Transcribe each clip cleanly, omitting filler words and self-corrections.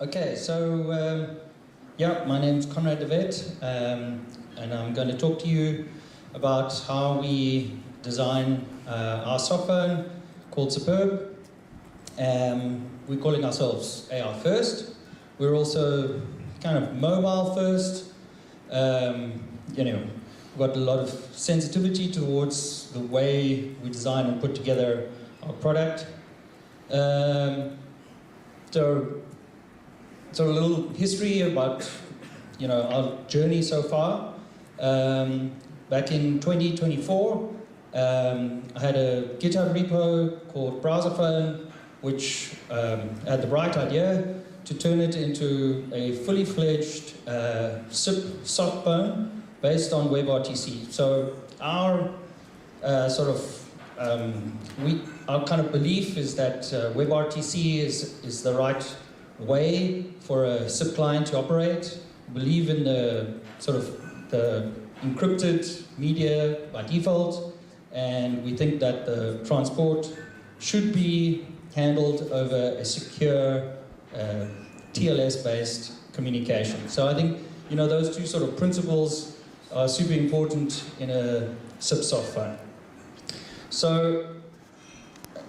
Okay, so yeah, my name's Conrad de Wet, and I'm going to talk to you about how we design our softphone called Siperb. We're calling ourselves AR first. We're also kind of mobile first. You know, we've got a lot of sensitivity towards the way we design and put together our product. So a little history about, you know, our journey so far. Back in 2024, I had a GitHub repo called Browserphone, which had the bright idea to turn it into a fully fledged SIP softphone based on WebRTC. So our our kind of belief is that WebRTC is the right way for a SIP client to operate. We believe in the sort of the encrypted media by default, and we think that the transport should be handled over a secure TLS-based communication. So I think, you know, those two sort of principles are super important in a SIP softphone. So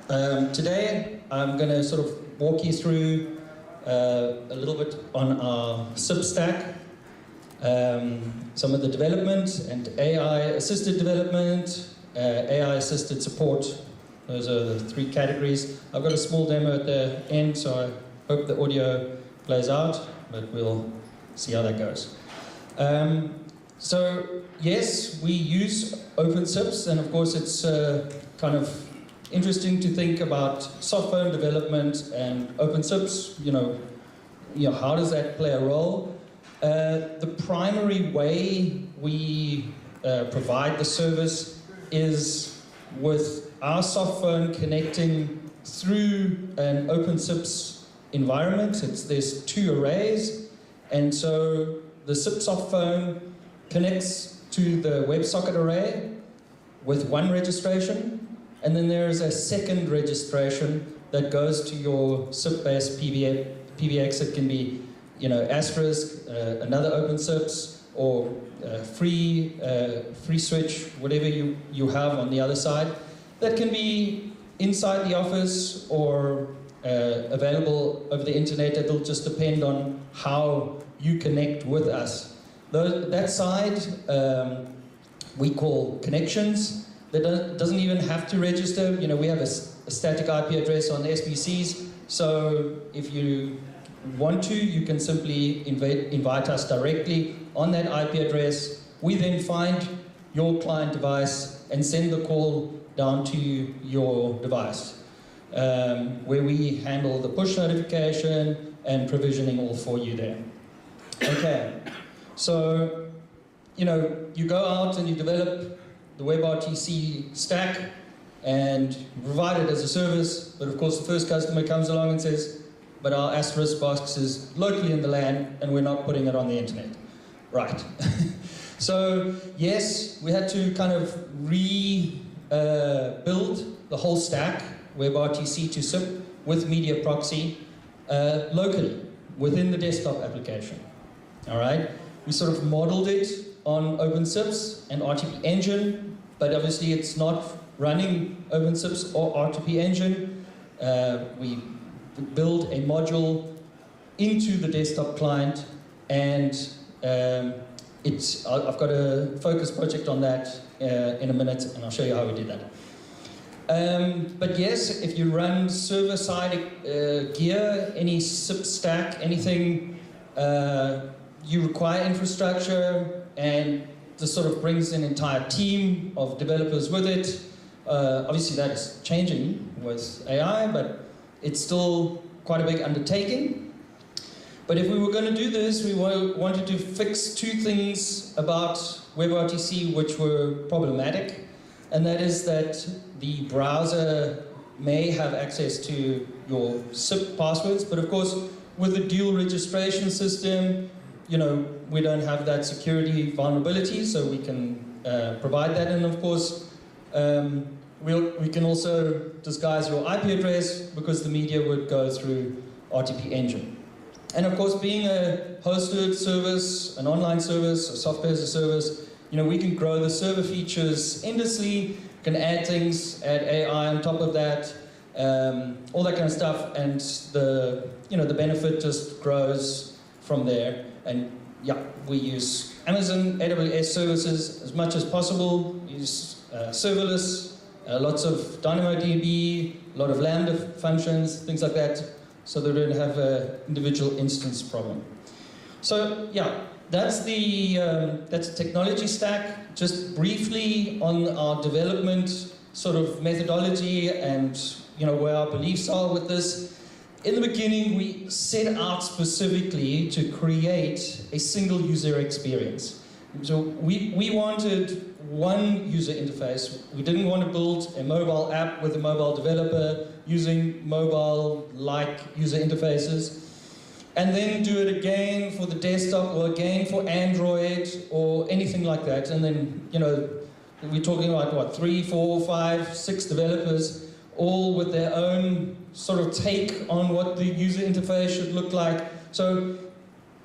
today I'm going to sort of walk you through a little bit on our SIP stack, some of the development and AI-assisted development, AI-assisted support. Those are the three categories. I've got a small demo at the end, so I hope the audio plays out, but we'll see how that goes. So yes, we use OpenSIPS, and of course it's kind of interesting to think about softphone development and OpenSIPS. You know, how does that play a role? The primary way we provide the service is with our softphone connecting through an OpenSIPS environment. There's two arrays, and so the SIP softphone connects to the WebSocket array with one registration, and then there is a second registration that goes to your SIP-based PBX. It can be, you know, asterisk, another OpenSIPS, or free switch, whatever you have on the other side. That can be inside the office or available over the internet. It'll just depend on how you connect with us. That side we call connections. That doesn't even have to register. You know, we have a static IP address on SBCs, so if you want to, you can simply invite us directly on that IP address. We then find your client device and send the call down to your device, where we handle the push notification and provisioning all for you there. Okay, so, you know, you go out and you develop the WebRTC stack and you provide it as a service, but of course the first customer comes along and says, but our asterisk box is locally in the LAN and we're not putting it on the internet. Right. So yes, we had to kind of rebuild the whole stack, WebRTC to SIP with media proxy, locally within the desktop application. All right. We sort of modeled it on OpenSIPS and RTP engine, but obviously it's not running OpenSIPS or RTP engine. We build a module into the desktop client, and I've got a focus project on that in a minute, and I'll show you how we did that. But yes, if you run server-side gear, any SIP stack, anything, you require infrastructure, and this sort of brings an entire team of developers with it. Obviously that is changing with AI, but it's still quite a big undertaking. But if we were going to do this, we wanted to fix two things about WebRTC which were problematic, and that is that the browser may have access to your SIP passwords, but of course with the dual registration system, you know, we don't have that security vulnerability, so we can provide that. And of course, we can also disguise your IP address because the media would go through RTP engine. And of course, being a hosted service, an online service, a software as a service, we can grow the server features endlessly, can add things, add AI on top of that, all that kind of stuff, and the benefit just grows from there. And yeah, we use Amazon AWS services as much as possible, use serverless, lots of DynamoDB, a lot of Lambda functions, things like that, so that we don't have an individual instance problem. So yeah, that's the technology stack. Just briefly on our development sort of methodology and where our beliefs are with this. In the beginning, we set out specifically to create a single user experience. So we wanted one user interface. We didn't want to build a mobile app with a mobile developer using mobile-like user interfaces, and then do it again for the desktop or again for Android or anything like that. And then, we're talking about what, 3, 4, 5, 6 developers, all with their own sort of take on what the user interface should look like. So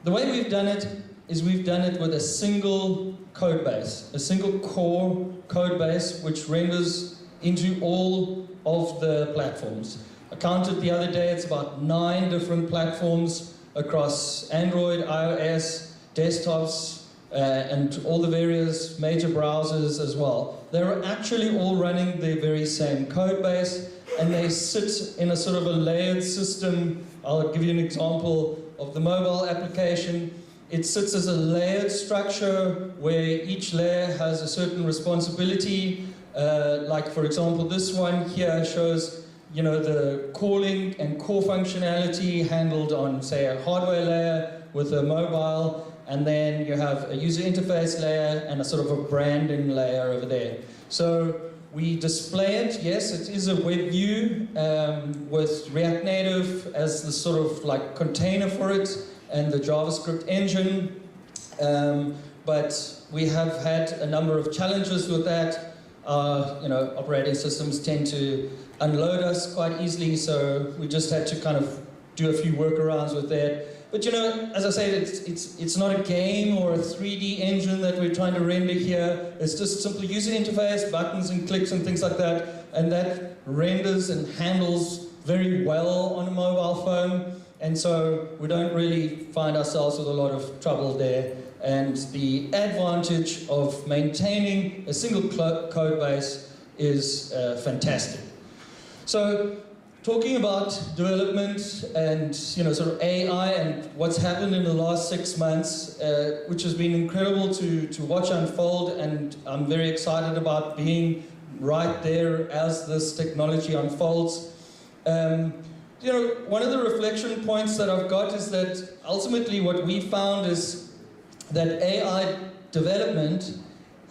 the way we've done it is we've done it with a single code base, a single core code base which renders into all of the platforms. I counted the other day, it's about 9 different platforms across Android, iOS, desktops, and all the various major browsers as well. They're actually all running the very same code base, and they sit in a sort of a layered system. I'll give you an example of the mobile application. It sits as a layered structure where each layer has a certain responsibility. Like for example, this one here shows the calling and core functionality handled on, say, a hardware layer with a mobile, and then you have a user interface layer and a sort of a branding layer over there. So we display it, yes, it is a web view with React Native as the sort of like container for it and the JavaScript engine, but we have had a number of challenges with that. Operating systems tend to unload us quite easily, so we just had to kind of do a few workarounds with that. But as I said, it's not a game or a 3D engine that we're trying to render here. It's just simple user interface, buttons and clicks and things like that, and that renders and handles very well on a mobile phone, and so we don't really find ourselves with a lot of trouble there. And the advantage of maintaining a single code base is fantastic. So, talking about development and sort of AI and what's happened in the last 6 months, which has been incredible to watch unfold, and I'm very excited about being right there as this technology unfolds. One of the reflection points that I've got is that ultimately what we found is that AI development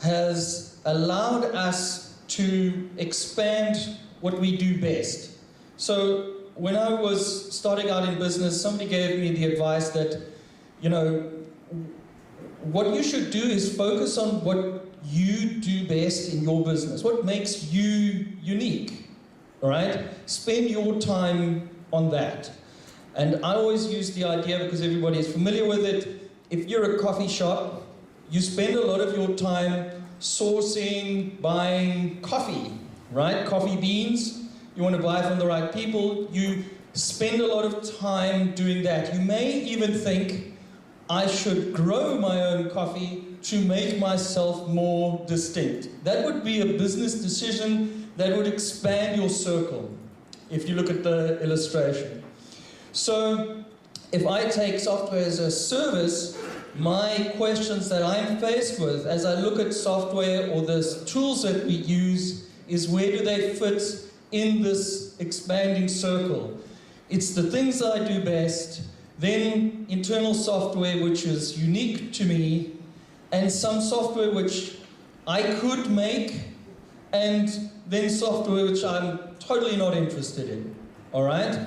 has allowed us to expand what we do best. So when I was starting out in business, somebody gave me the advice that, what you should do is focus on what you do best in your business, what makes you unique, all right? Spend your time on that. And I always use the idea, because everybody is familiar with it, if you're a coffee shop, you spend a lot of your time sourcing, buying coffee, right? Coffee beans. You want to buy from the right people. You spend a lot of time doing that. You may even think, I should grow my own coffee to make myself more distinct. That would be a business decision that would expand your circle, if you look at the illustration. So, if I take software as a service, my questions that I'm faced with as I look at software or the tools that we use is, where do they fit in this expanding circle? It's the things I do best, then internal software which is unique to me, and some software which I could make, and then software which I'm totally not interested in, all right?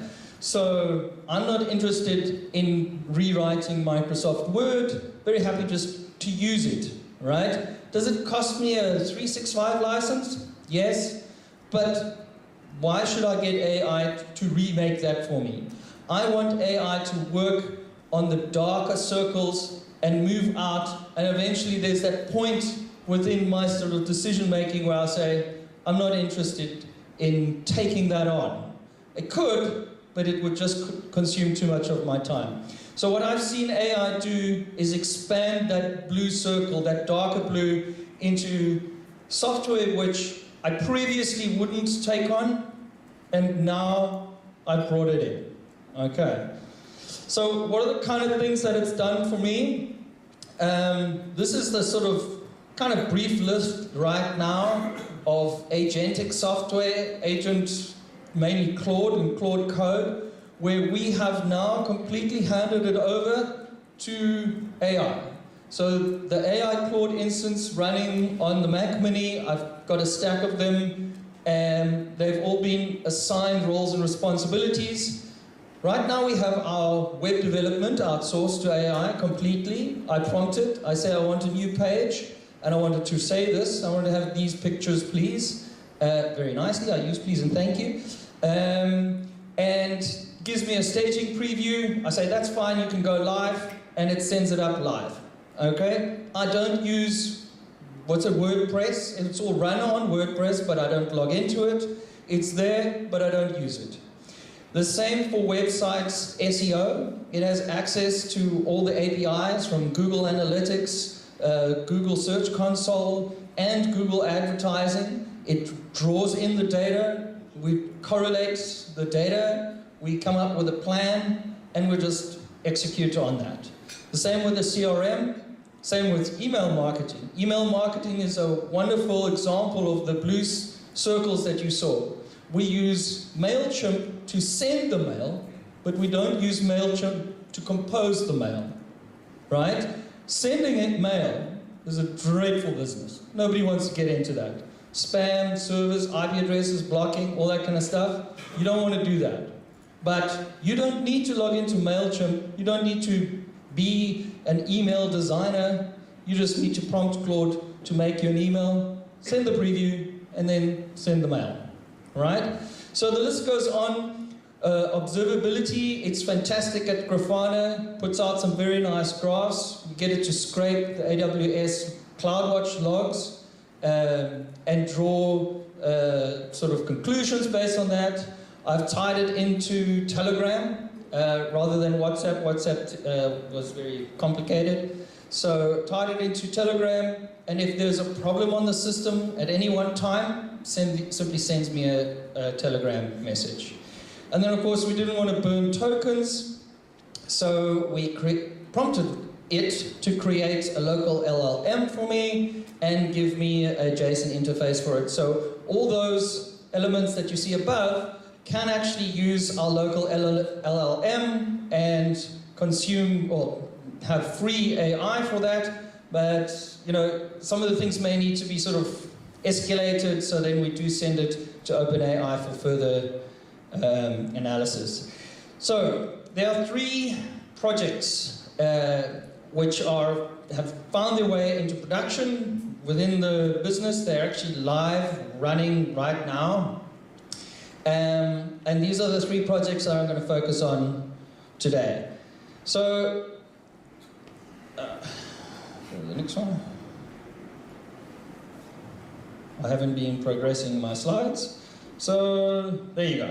So I'm not interested in rewriting Microsoft Word, very happy just to use it, right? Does it cost me a 365 license? Yes, but why should I get AI to remake that for me? I want AI to work on the darker circles and move out, and eventually there's that point within my sort of decision making where I say, I'm not interested in taking that on. It could, but it would just consume too much of my time. So what I've seen AI do is expand that blue circle, that darker blue, into software which I previously wouldn't take on, and now I've brought it in. Okay. So what are the kind of things that it's done for me? This is the sort of kind of brief list right now of agentic software, agent, mainly Claude and Claude Code, where we have now completely handed it over to AI. So the AI Claude instance running on the Mac Mini, I've got a stack of them, and they've all been assigned roles and responsibilities. Right now we have our web development outsourced to AI completely. I prompt it, I say I want a new page, and I wanted to say this, I want to have these pictures please. Very nicely, I use please and thank you. And gives me a staging preview, I say that's fine, you can go live, and it sends it up live. Okay? I don't use, WordPress, it's all run on WordPress, but I don't log into it. It's there, but I don't use it. The same for websites SEO. It has access to all the APIs from Google Analytics, Google Search Console, and Google Advertising. It draws in the data, we correlate the data, we come up with a plan, and we just execute on that. The same with the CRM, same with email marketing. Email marketing is a wonderful example of the blue circles that you saw. We use MailChimp to send the mail, but we don't use MailChimp to compose the mail, right? Sending it mail is a dreadful business. Nobody wants to get into that. Spam, servers, IP addresses, blocking, all that kind of stuff. You don't want to do that. But you don't need to log into MailChimp. You don't need to be an email designer. You just need to prompt Claude to make you an email, send the preview, and then send the mail. Right? So the list goes on. Observability, it's fantastic at Grafana, puts out some very nice graphs. We get it to scrape the AWS CloudWatch logs and draw sort of conclusions based on that. I've tied it into Telegram rather than WhatsApp. WhatsApp was very complicated. So tied it into Telegram, and if there's a problem on the system at any one time, simply sends me a Telegram message. And then of course we didn't want to burn tokens, so we prompted it to create a local LLM for me and give me a JSON interface for it. So all those elements that you see above can actually use our local LLM and consume or have free AI for that, but you know, some of the things may need to be sort of escalated, so then we do send it to OpenAI for further analysis. So there are 3 projects which have found their way into production within the business. They're actually live, running right now. And these are the 3 projects that I'm going to focus on today. So, the next one. I haven't been progressing my slides. So, there you go.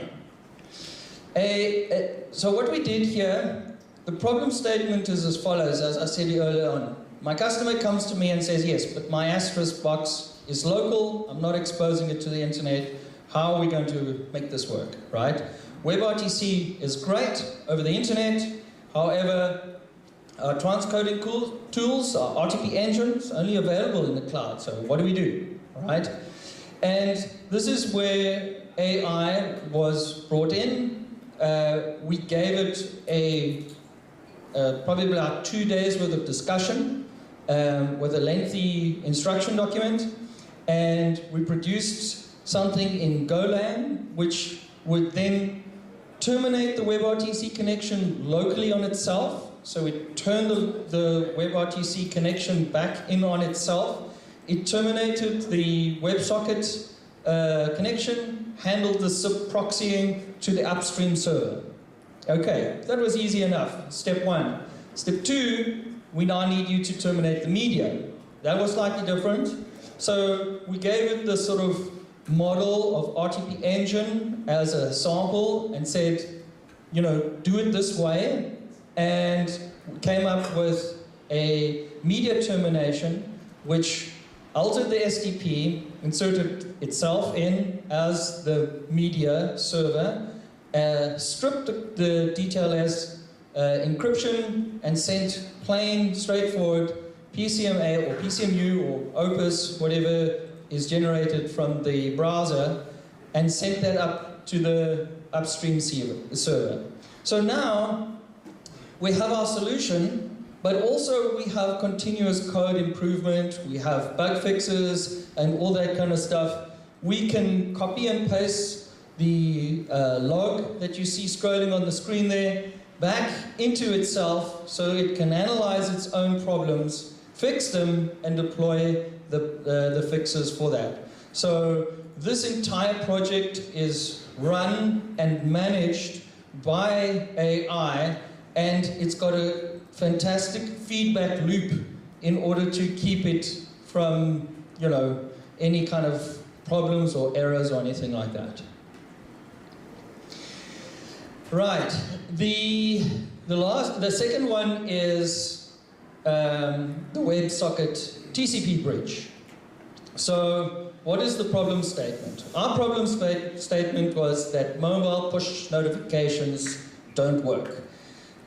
So what we did here, the problem statement is as follows, as I said earlier on. My customer comes to me and says, yes, but my asterisk box is local, I'm not exposing it to the internet, how are we going to make this work, right? WebRTC is great over the internet, however, our transcoding tools, our RTP engines, only available in the cloud, so what do we do, right? And this is where AI was brought in. We gave it probably about 2 days worth of discussion with a lengthy instruction document, and we produced something in Golang which would then terminate the WebRTC connection locally on itself. So it turned the WebRTC connection back in on itself. It terminated the WebSocket connection, handled the SIP proxying to the upstream server. Okay, that was easy enough, step one. Step two, we now need you to terminate the media. That was slightly different. So we gave it the sort of model of RTP engine as a sample and said, you know, do it this way, and came up with a media termination which altered the SDP, inserted itself in as the media server, stripped the DTLS encryption, and sent plain, straightforward PCMA or PCMU or Opus, whatever is generated from the browser, and sent that up to the upstream server. So now we have our solution, but also we have continuous code improvement, we have bug fixes and all that kind of stuff. We can copy and paste the log that you see scrolling on the screen there back into itself so it can analyze its own problems, fix them, and deploy the fixes for that. So this entire project is run and managed by AI, and it's got a fantastic feedback loop in order to keep it from, you know, any kind of problems or errors or anything like that. Right, the second one is the WebSocket TCP bridge. So what is the problem statement? Our problem statement was that mobile push notifications don't work.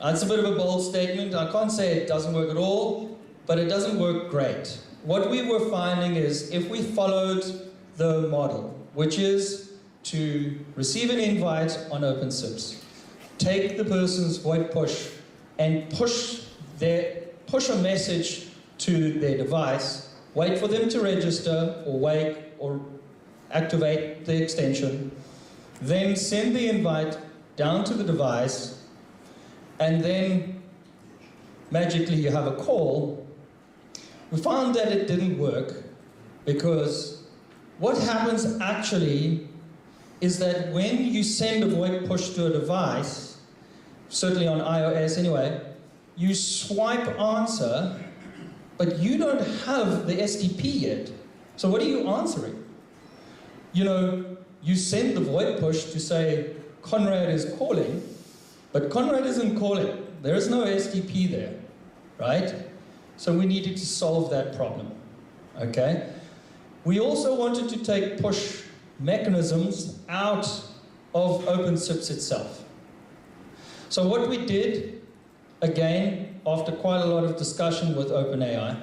It's a bit of a bold statement. I can't say it doesn't work at all, but it doesn't work great. What we were finding is if we followed the model, which is to receive an invite on OpenSIPS, take the person's VoIP push and push a message to their device, wait for them to register or wait or activate the extension, then send the invite down to the device, and then magically you have a call. We found that it didn't work because what happens actually is that when you send a VoIP push to a device, certainly on iOS anyway, you swipe answer, but you don't have the SDP yet. So what are you answering? You know, you send the VoIP push to say, Conrad is calling, but Conrad isn't calling. There is no SDP there, right? So we needed to solve that problem, okay? We also wanted to take push mechanisms out of OpenSIPS itself. So what we did, again, after quite a lot of discussion with OpenAI,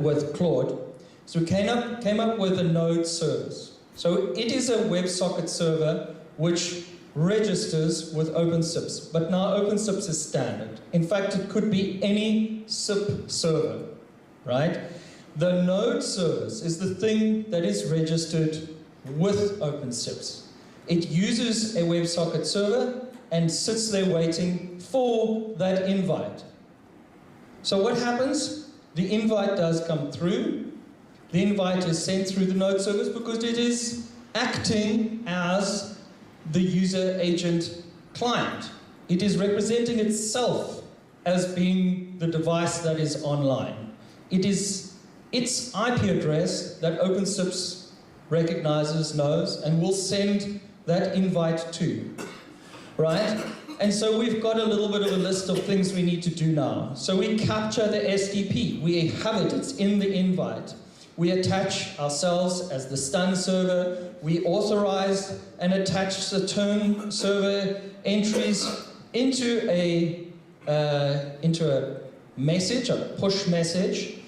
with Claude, so we came up with a node service. So it is a WebSocket server which registers with OpenSIPS, but now OpenSIPS is standard. In fact, it could be any SIP server, right? The node service is the thing that is registered with OpenSIPS. It uses a WebSocket server and sits there waiting for that invite. So what happens? The invite does come through. The invite is sent through the node service because it is acting as the user agent client. It is representing itself as being the device that is online. It is its IP address that OpenSIPS recognizes, knows, and will send that invite to, right? And so we've got a little bit of a list of things we need to do now. So we capture the SDP. We have it, it's in the invite. We attach ourselves as the stun server. We authorize and attach the turn server entries into a message, a push message.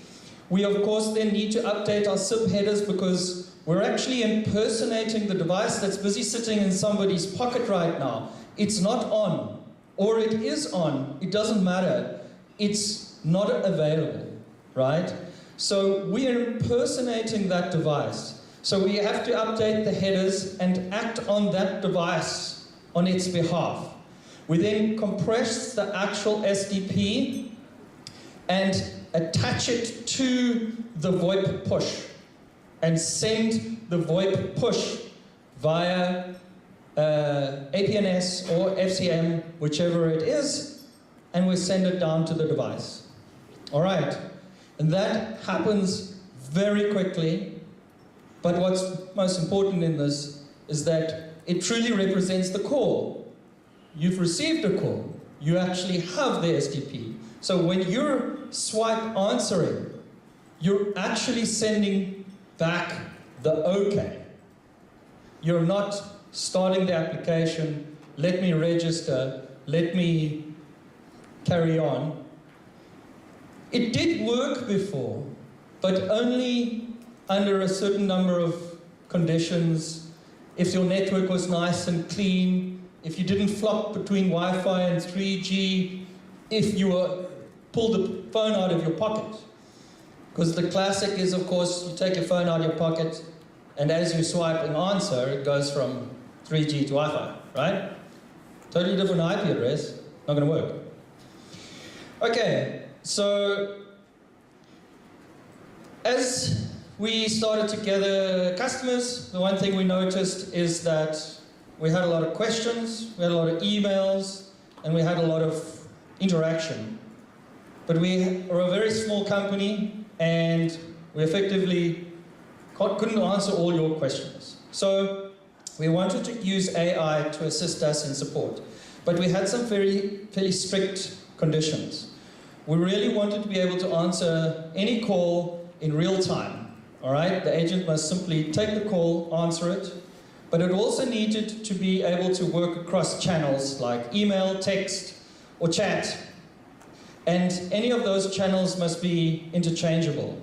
We of course then need to update our SIP headers because we're actually impersonating the device that's busy sitting in somebody's pocket right now. It's not on, or it is on, it doesn't matter. It's not available, right? So we are impersonating that device. So we have to update the headers and act on that device on its behalf. We then compress the actual SDP and attach it to the VoIP push and send the VoIP push via APNS or FCM, whichever it is, and we send it down to the device. All right, and that happens very quickly, but what's most important in this is that it truly represents the call. You've received a call. You actually have the SDP. So when you're swipe answering, you're actually sending back the OK. You're not starting the application, let me register, let me carry on. It did work before, but only under a certain number of conditions. If your network was nice and clean, if you didn't flop between Wi-Fi and 3G, if you pulled the phone out of your pocket. Because the classic is, of course, you take your phone out of your pocket, and as you swipe and answer, it goes from 3G to Wi-Fi, right? Totally different IP address, not going to work. Okay, so as we started to gather customers, the one thing we noticed is that we had a lot of questions, we had a lot of emails, and we had a lot of interaction. But we are a very small company, and we effectively couldn't answer all your questions. So we wanted to use AI to assist us in support. But we had some fairly strict conditions. We really wanted to be able to answer any call in real time. All right? The agent must simply take the call, answer it, but it also needed to be able to work across channels like email, text, or chat. And any of those channels must be interchangeable.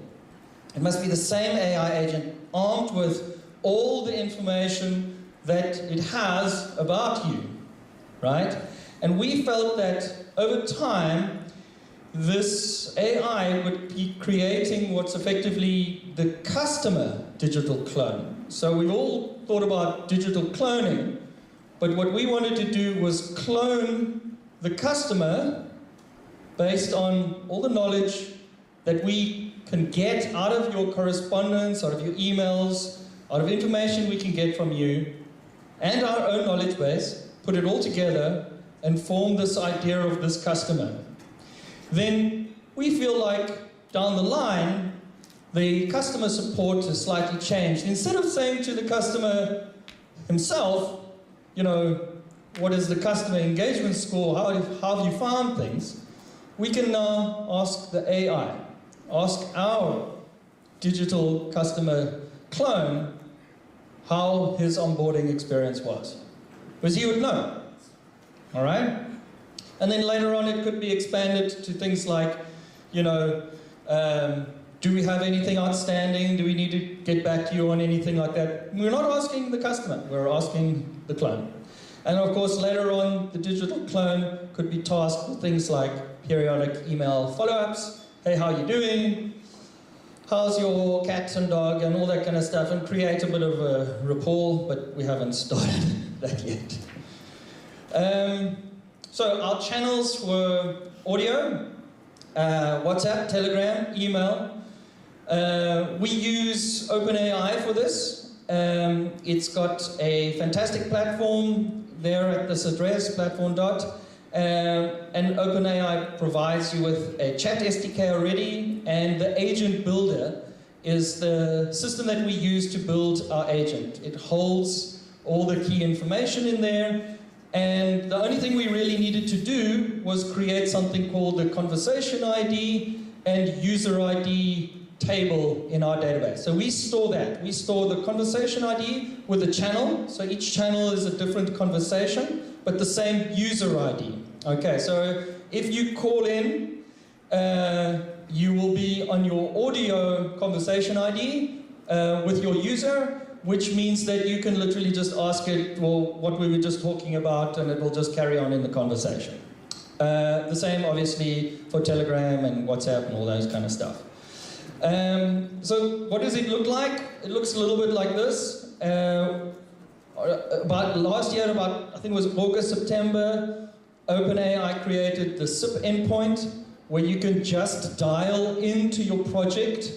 It must be the same AI agent armed with all the information that it has about you, right? And we felt that over time, this AI would be creating what's effectively the customer digital clone. So we've all thought about digital cloning, but what we wanted to do was clone the customer based on all the knowledge that we can get out of your correspondence, out of your emails, out of information we can get from you, and our own knowledge base, put it all together and form this idea of this customer. Then we feel like down the line, the customer support has slightly changed. Instead of saying to the customer himself, you know, what is the customer engagement score, how have you found things, we can now ask the AI, ask our digital customer clone how his onboarding experience was. Because he would know, all right? And then later on it could be expanded to things like, you know, do we have anything outstanding? Do we need to get back to you on anything like that? We're not asking the customer, we're asking the clone. And of course, later on, the digital clone could be tasked with things like periodic email follow-ups. Hey, how are you doing? How's your cat and dog and all that kind of stuff, and create a bit of a rapport, but we haven't started that yet. So our channels were audio, WhatsApp, Telegram, email. We use OpenAI for this. It's got a fantastic platform there at this address, platform. And OpenAI provides you with a chat SDK already, and the agent builder is the system that we use to build our agent. It holds all the key information in there, and the only thing we really needed to do was create something called the conversation ID and user ID table in our database. So we store that. We store the conversation ID with a channel, so each channel is a different conversation, but the same user ID. Okay, so if you call in, you will be on your audio conversation ID with your user, which means that you can literally just ask it, well, what we were just talking about, and it will just carry on in the conversation. The same, obviously, for Telegram and WhatsApp and all those kind of stuff. So what does it look like? It looks a little bit like this. About last year, I think it was August, September, OpenAI created the SIP endpoint where you can just dial into your project.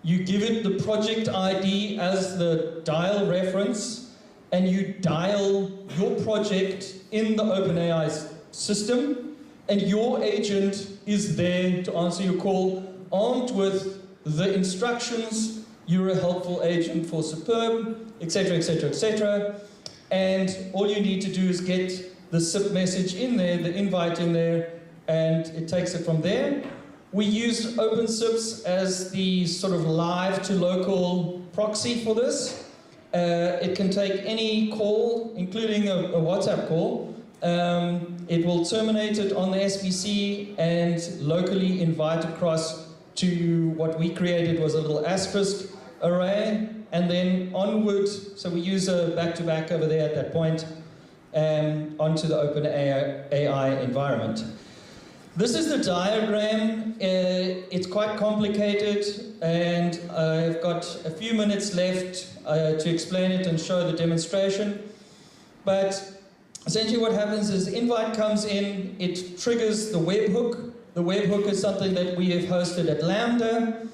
You give it the project ID as the dial reference, and you dial your project in the OpenAI system, and your agent is there to answer your call, armed with the instructions. You're a helpful agent for Siperb, etc., etc., etc. And all you need to do is get the SIP message in there, the invite in there, and it takes it from there. We use OpenSIPS as the sort of live to local proxy for this. It can take any call, including a WhatsApp call. It will terminate it on the SBC and locally invite across to what we created was a little asterisk array, and then onward, so we use a back-to-back over there at that point, onto the OpenAI environment. This is the diagram. It's quite complicated, and I've got a few minutes left to explain it and show the demonstration. But essentially what happens is invite comes in, it triggers the webhook. The webhook is something that we have hosted at Lambda.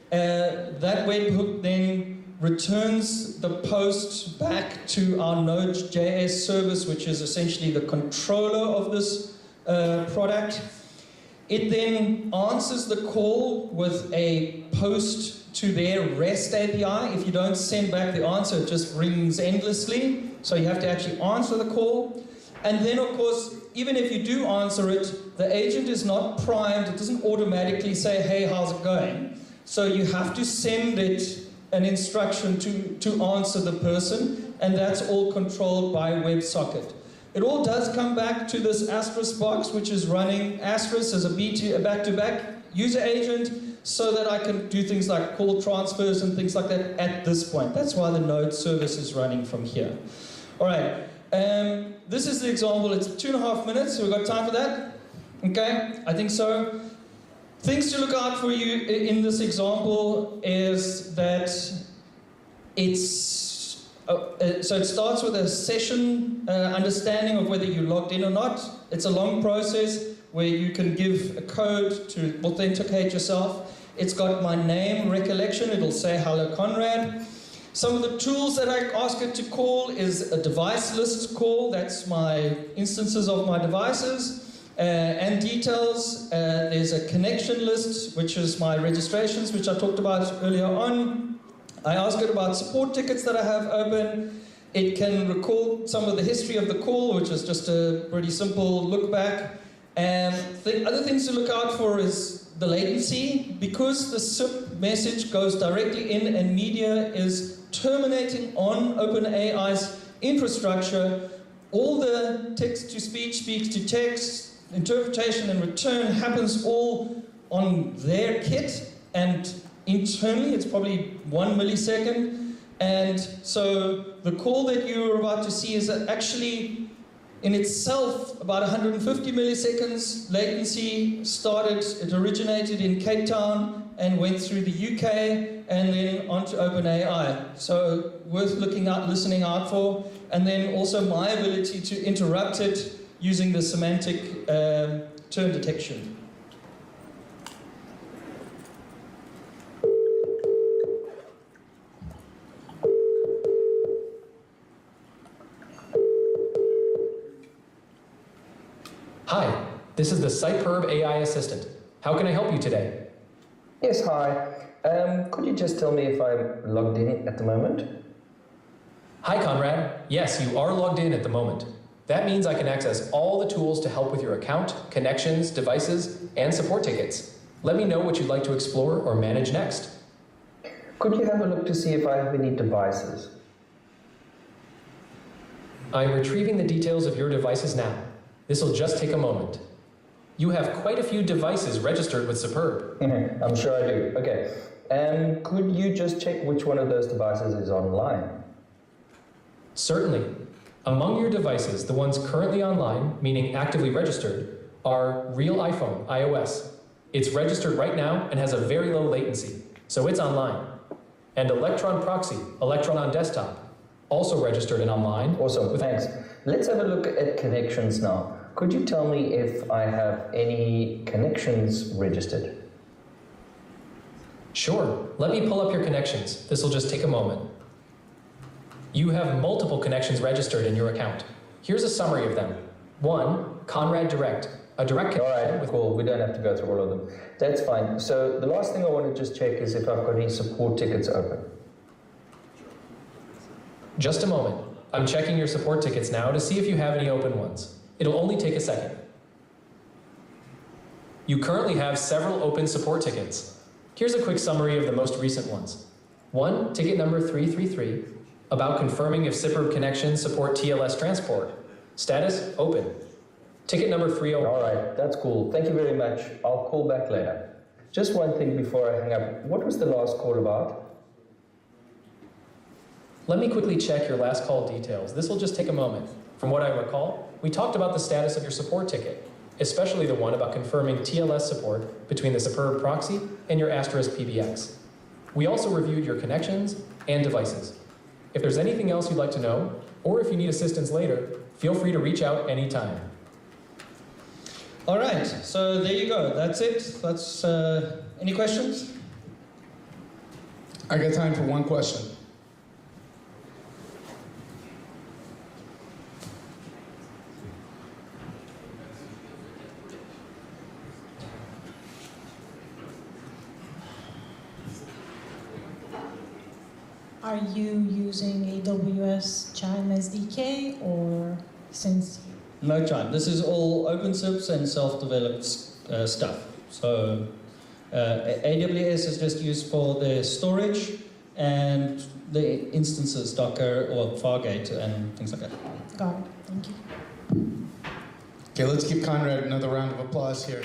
That webhook then returns the post back to our Node.js service, which is essentially the controller of this product. It then answers the call with a post to their REST API. If you don't send back the answer, it just rings endlessly. So you have to actually answer the call. And then, of course, even if you do answer it, the agent is not primed. It doesn't automatically say, hey, how's it going? So you have to send it an instruction to answer the person, and that's all controlled by WebSocket. It all does come back to this asterisk box, which is running asterisk as a back-to-back user agent, so that I can do things like call transfers and things like that at this point. That's why the Node service is running from here. All right, this is the example. It's 2.5 minutes, so we've got time for that? Okay, I think so. Things to look out for you in this example is that it's, so it starts with a session understanding of whether you logged in or not. It's a long process where you can give a code to authenticate yourself. It's got my name recollection. It'll say, hello, Conrad. Some of the tools that I ask it to call is a device list call. That's my instances of my devices. And details, there's a connection list, which is my registrations, which I talked about earlier on. I ask it about support tickets that I have open. It can record some of the history of the call, which is just a pretty simple look back. And the other things to look out for is the latency. Because the SIP message goes directly in and media is terminating on OpenAI's infrastructure, all the text-to-speech, speech-to-text, interpretation and return happens all on their kit, and internally it's probably 1 millisecond. And so the call that you're about to see is actually in itself about 150 milliseconds latency. It originated in Cape Town and went through the UK and then onto OpenAI. So worth listening out for. And then also my ability to interrupt it using the semantic term detection. Hi, this is the Siperb AI assistant. How can I help you today? Yes, hi. Could you just tell me if I'm logged in at the moment? Hi, Conrad. Yes, you are logged in at the moment. That means I can access all the tools to help with your account, connections, devices, and support tickets. Let me know what you'd like to explore or manage next. Could you have a look to see if I have any devices? I'm retrieving the details of your devices now. This will just take a moment. You have quite a few devices registered with Siperb. I'm sure I do. Okay. Could you just check which one of those devices is online? Certainly. Among your devices, the ones currently online, meaning actively registered, are Real iPhone, iOS. It's registered right now and has a very low latency, so it's online. And Electron Proxy, Electron on desktop, also registered and online. Awesome, thanks. Let's have a look at connections now. Could you tell me if I have any connections registered? Sure. Let me pull up your connections. This will just take a moment. You have multiple connections registered in your account. Here's a summary of them. 1, Conrad Direct, a direct All connection right, with... cool. We don't have to go through all of them. That's fine. So the last thing I want to just check is if I've got any support tickets open. Just a moment. I'm checking your support tickets now to see if you have any open ones. It'll only take a second. You currently have several open support tickets. Here's a quick summary of the most recent ones. 1, ticket number 333, about confirming if Siperb connections support TLS transport. Status, open. Ticket number 301. All right, that's cool. Thank you very much. I'll call back later. Just one thing before I hang up. What was the last call about? Let me quickly check your last call details. This will just take a moment. From what I recall, we talked about the status of your support ticket, especially the one about confirming TLS support between the Siperb proxy and your Asterisk PBX. We also reviewed your connections and devices. If there's anything else you'd like to know, or if you need assistance later, feel free to reach out anytime. All right, so there you go. That's it. That's any questions? I got time for one question. Are you using AWS Chime SDK or since? No Chime. This is all OpenSIPS and self-developed stuff. So AWS is just used for the storage and the instances, Docker or Fargate and things like that. Got it. Thank you. Okay, let's give Conrad another round of applause here.